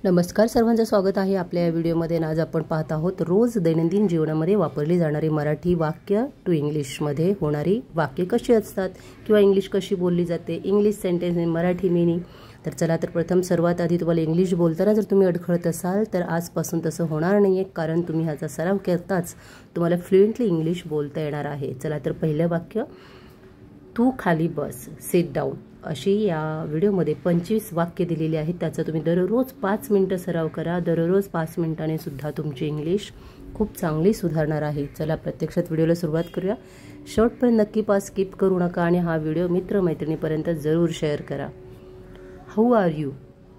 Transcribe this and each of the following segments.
नमस्कार, सर्वांचं स्वागत आहे आपल्या या व्हिडिओमध्ये. आज आपण पाहत आहोत रोज दैनंदिन जीवनामध्ये वापरली जाणारी मराठी वाक्य टू इंग्लिशमध्ये होणारी वाक्य कशी असतात किंवा इंग्लिश कशी बोलली जाते, English sentence in Marathi meaning. तर चला तर प्रथम सर्वात आधी तुम्हाला इंग्लिश बोलताना जर तुम्ही अडखळत असाल तर आजपासून तसं होणार नाही आहे, कारण तुम्ही ह्याचा सराव करताच तुम्हाला फ्लुएंटली इंग्लिश बोलता येणार आहे. चला तर पहिलं वाक्य, तू खाली बस, सिट डाऊन. अशी या व्हिडिओमध्ये 25 वाक्य दिलेली आहेत. त्याचा तुम्ही दररोज 5 मिनिटं सराव करा. दररोज 5 मिनिटांनी सुद्धा तुमची इंग्लिश खूप चांगली सुधारणार आहे. चला प्रत्यक्षात व्हिडिओला सुरुवात करूया. शेवटपर्यंत नक्की पास स्किप करू नका आणि हा व्हिडिओ मित्रमैत्रिणीपर्यंत जरूर शेअर करा. हाऊ आर यू,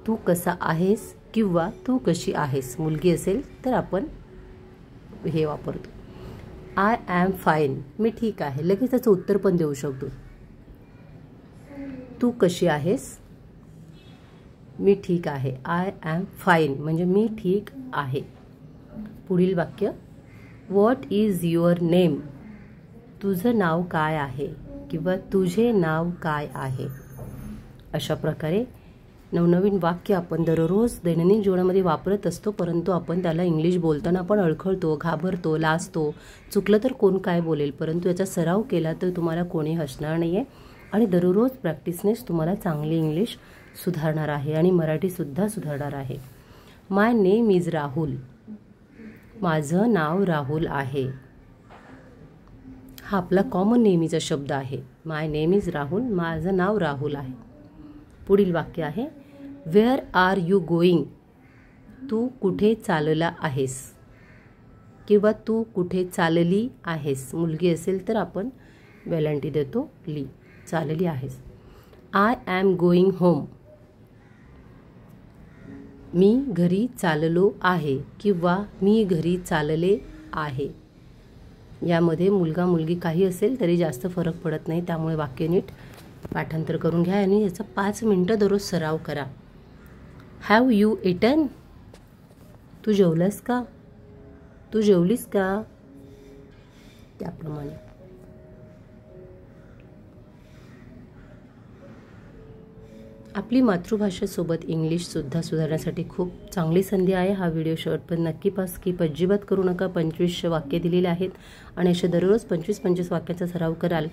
तू कसा आहेस किंवा तू कशी आहेस. मुलगी असेल तर आपण हे वापरतो. आय ॲम फाईन, मी ठीक आहे. लगेच त्याचं उत्तर पण देऊ शकतो. तू कशी आहेस, मी ठीक आहे. आय ॲम फाईन म्हणजे मी ठीक आहे. पुढील वाक्य, व्हॉट इज युअर नेम, तुझं नाव काय आहे किंवा तुझे नाव काय आहे. अशा प्रकारे नवनवीन वाक्य आपण दररोज दैनंदिन जीवनामध्ये वापरत असतो, परंतु आपण त्याला इंग्लिश बोलताना आपण अडखळतो, घाबरतो, लाजतो. चुकलं तर कोण काय बोलेल, परंतु याचा सराव केला तर तुम्हाला कोणी हसणार नाही आहे आणि दररोज प्रॅक्टिसनेच तुम्हाला चांगली इंग्लिश सुधारणार आहे आणि मराठीसुद्धा सुधारणार आहे. माय नेम इज राहुल, माझं नाव राहुल आहे. हा आपला कॉमन नेहमीचा शब्द आहे. माय नेम इज राहुल, माझं नाव राहुल आहे. पुढील वाक्य आहे, वेअर आर यू गोईंग, तू कुठे चालला आहेस किंवा तू कुठे चालली आहेस. मुलगी असेल तर आपण वेलांटी देतो ली, चालली आहेस. आय ॲम गोईंग होम, मी घरी चाललो आहे किंवा मी घरी चालले आहे. यामध्ये मुलगा मुलगी काही असेल तरी जास्त फरक पडत नाही, त्यामुळे वाक्य नीट पाठांतर करून घ्या आणि याचा 5 मिनिटं दररोज सराव करा. हॅव यू इटन, तू जेवलास का, तू जेवलीस का. त्याप्रमाणे आपली मातृभाषेसोबत इंग्लिशसुद्धा सुधारण्यासाठी खूप चांगली संधी आहे. हा व्हिडिओ शेवटपर्यंत नक्की पास स्किप अजिबात करू नका. 25 वाक्य दिलेले आहेत आणि असे दररोज 25 वाक्याचा सराव कराल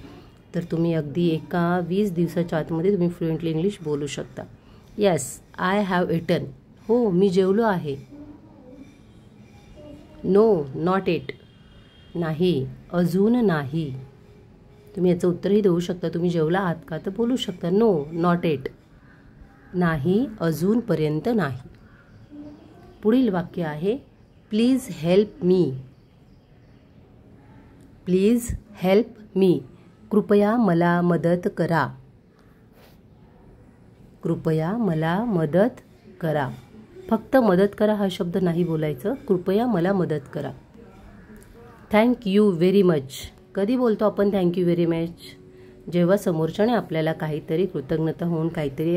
तर तुम्ही अगदी एका 20 दिवसाच्या आतमध्ये तुम्ही फ्लुएंटली इंग्लिश बोलू शकता. येस, आय हॅव इटन, हो मी जेवलो आहे. नो, नॉट इट, नाही अजून नाही. तुम्ही याचं उत्तरही देऊ शकता. तुम्ही जेवला आहात का तर बोलू शकता नो, नॉट इट, नाही अजूनपर्यंत नाही. पुढील वाक्य आहे, please help me, please help me, कृपया मला मदत करा, कृपया मला मदत करा. फक्त मदत करा हा शब्द नाही बोलायचं, कृपया मला मदत करा. थँक यू व्हेरी मच, कधी बोलतो आपण थँक यू व्हेरी मच, जेव्हा समोरच्याने आपल्याला काहीतरी कृतज्ञता होऊन काहीतरी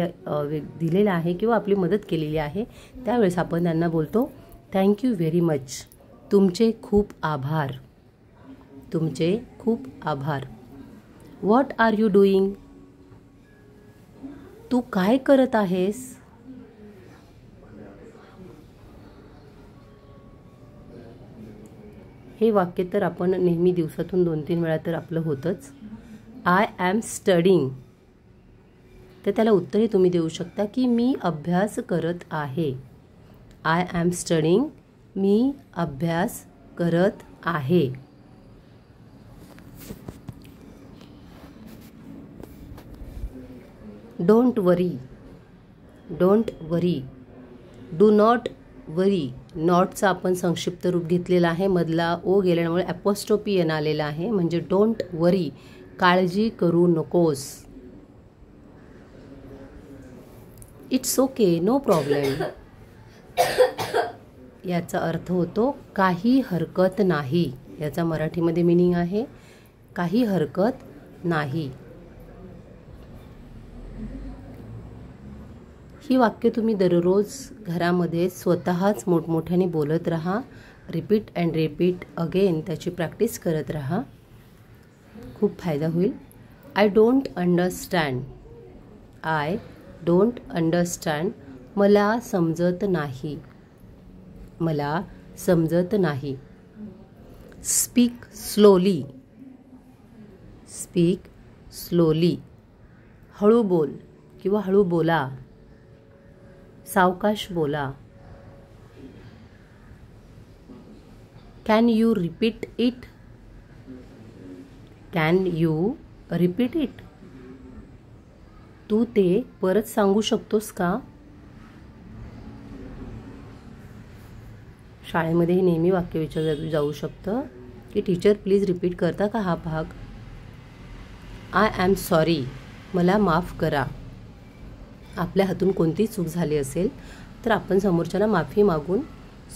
दिलेलं आहे किंवा आपली मदत केलेली आहे त्यावेळेस आपण त्यांना बोलतो थँक यू व्हेरी मच, तुमचे खूप आभार, तुमचे खूप आभार. व्हॉट आर यू डुईंग, तू काय करत आहेस. हे वाक्य तर आपण नेहमी दिवसातून 2-3 वेळा तर आपलं होतंच. आय ॲम स्टडिंग, तर त्याला उत्तरही तुम्ही देऊ शकता की मी अभ्यास करत आहे. आय ॲम स्टडिंग, मी अभ्यास करत आहे. Don't worry, don't worry, do not worry. नॉटचा आपण संक्षिप्त रूप घेतलेला आहे, मधला ओ गेल्यामुळे ॲपॉस्ट्रोफी एन आलेला आहे, म्हणजे डोंट वरी, काळजी करू नकोस. इट्स ओके, नो प्रॉब्लेम, याचा अर्थ होतो काही हरकत नाही. याचा मराठीमध्ये मीनिंग आहे काही हरकत नाही. ही वाक्य तुम्ही दररोज घरामध्ये स्वतःच मोठमोठ्याने बोलत राहा. रिपीट अँड रिपीट अगेन त्याची प्रॅक्टिस करत राहा, खूप फायदा होईल. I don't understand, I don't understand, मला समजत नाही, मला समजत नाही. Speak slowly, speak slowly. हळू बोल किंवा हळू बोला, सावकाश बोला. Can you repeat it, can you repeat it. तू ते परत सांगू शकतोस का? शाळेमध्ये नेहमी वाक्य विचारलं जाऊ शकतं की टीचर प्लीज रिपीट करता का हा भाग. आय ॲम सॉरी, मला माफ करा. आपल्या हातून कोणतीही चूक झाली असेल तर आपण समोरच्याला माफी मागून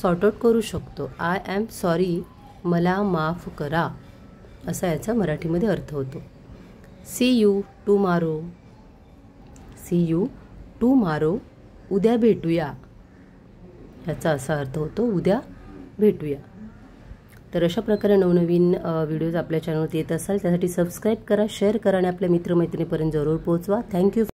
सॉर्ट आउट करू शकतो. आय ॲम सॉरी, मला माफ करा, असा याचा मराठीमध्ये अर्थ होतो. See you tomorrow, see you tomorrow, उद्या भेटूया, ह्याचा असा अर्थ होतो उद्या भेटूया. तर अशा प्रकारे नवनवीन व्हिडिओज आपल्या चॅनलवर येत असाल त्यासाठी सबस्क्राईब करा, शेअर करा आणि आपल्या मित्रमैत्रिणीपर्यंत जरूर पोहोचवा. थँक्यू.